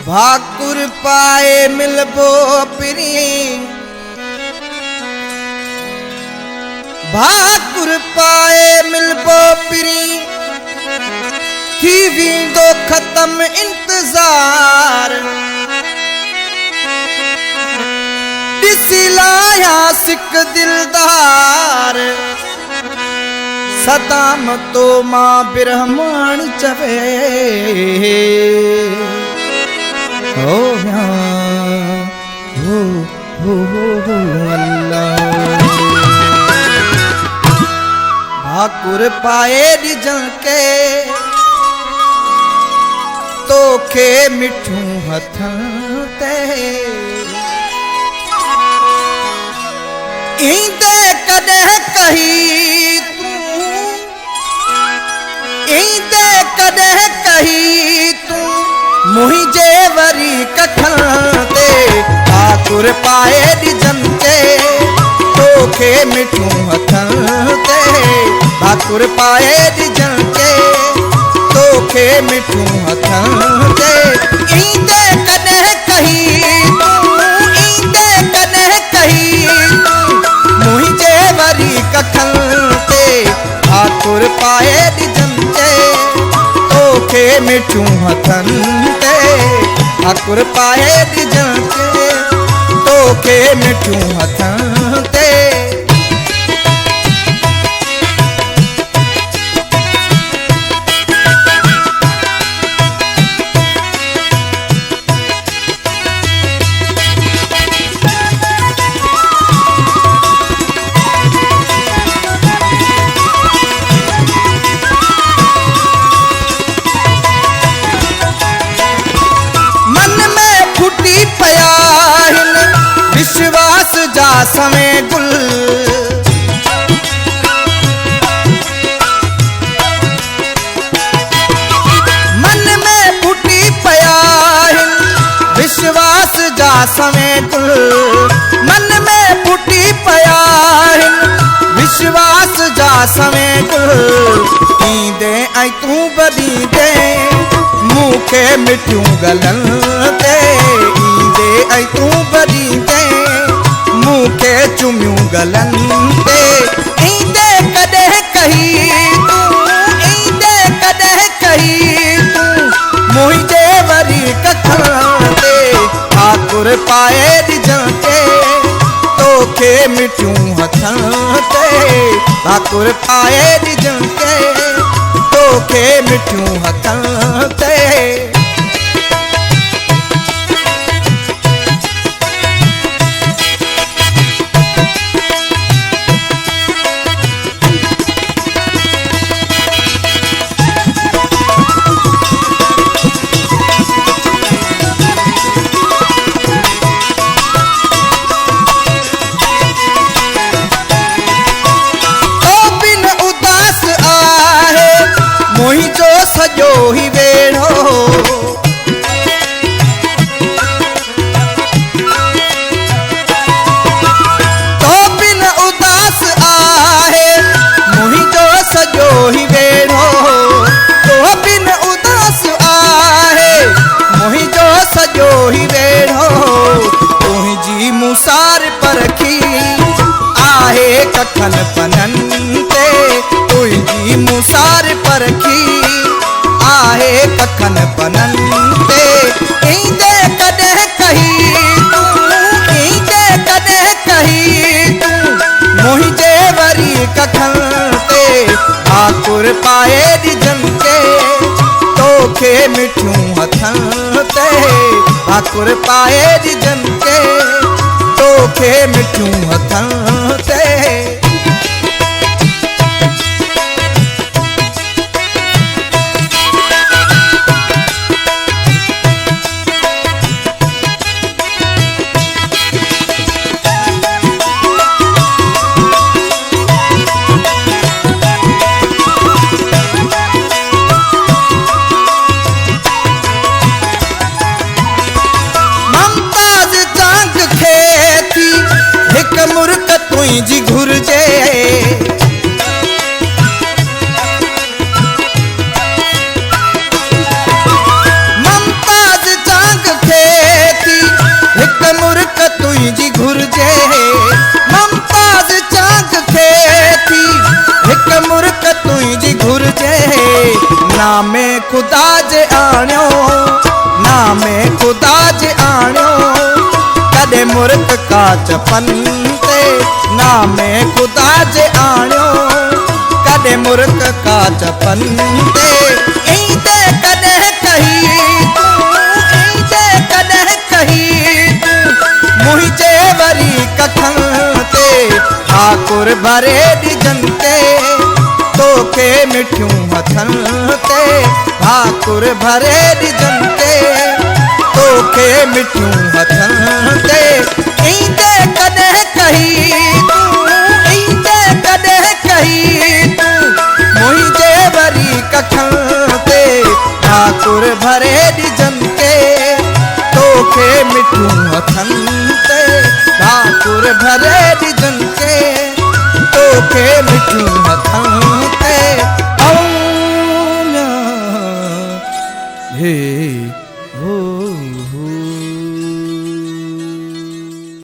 भाकुर पाए मिलबो पिरी, भाकुर पाए मिलबो पिरी, थी वींदो खत्म इंतजार। ॾिसी लाया सिक दिलदार, सदाम तो मां बिरहमान चवे। हो अल्लाह भाकुर पाए ॾिजण के तोखे मिठू हथन ते। ईंदे कॾहिं कही तूं, ईंदे कॾहिं कही तूं मुझे वरी कखन ते। भाकुर पाए ॾिजन के तोखे मिठू हथन ते। भाकुर पाए ॾिजन के तोखे मिठू हथन ते। ईंदे कॾहिं कही तूं, ईंदे कॾहिं कही तूं मुझे वरी कखन ते। भाकुर पाए ॾिजन के तोखे मिठू हथन ते। भाकुर पाए ॾिजण के तोखे मिठू हथन ते। विश्वास जा सवे गुल, मन में फुटी पया हिन। विश्वास जा सवे गुल, मन में फुटी पया हिन। विश्वास जा सवे गुल, ईंदे ऐं तूं बदींदे मूंखे मिठियूं गलन ते। ईंदे ऐं तूं बदींदे मूंखे चुमियूं गलन ते। ईंदे कॾहिं कही तूं, ईंदे कॾहिं कही तूं मुझे वरी कखन ते। भाकुर पाए ॾिजण के तोखे मिठियूं हथन ते। भाकुर पाए ॾिजण के तोखे मिठियूं हथन ते। सजो ही वेड़ो तो बिन उदास आहे। मुझो सजो ही वेड़ो तो बिन उदास आहे। मुझो सजो ही वेड़ो तुझी मुसार परखी आहे कखन पनन ते। तुझी मुसार परखी आहे कखन पनन ते। ईंदे कॾहिं कही तूं, ईंदे कॾहिं कही तूं पाए ॾिजन के तोखे मिठियूं हथनि ते ठाकुर पाए ॾिजन के तोखे मिठियूं हथनि ते मुर्क तुंहिंजी घुर्जे ममताज जांग खे थी हिकु मुर्क तुंहिंजी घुर्जे ममताज जांग खे थी हिकु मुर्क तुंहिंजी घुर्जे नामे ख़ुदा जे आणियो नामे ख़ुदा जे आणियो कॾहिं मुर्क काच पन ते नामे ख़ुदा जे आणियो कॾहिं मुर्क काच पन ते ईंदे कॾहिं कही कॾहिं कही मुंहिंजे वरी कखनि ते ठाकुर भरे ॾिजन के तोखे मिठियूं हथनि ते ठाकुर भरे ॾिजन के तोखे मिठियूं हथनि ते ईंदे कॾहिं कही ईंदे कॾहिं कही मुंहिंजे वरी कखनि ते ठाकुर भरे ॾिजन के तोखे मिठियूं हथनि ते ठाकुर भरे ॾिजन के तोखे मिठियूं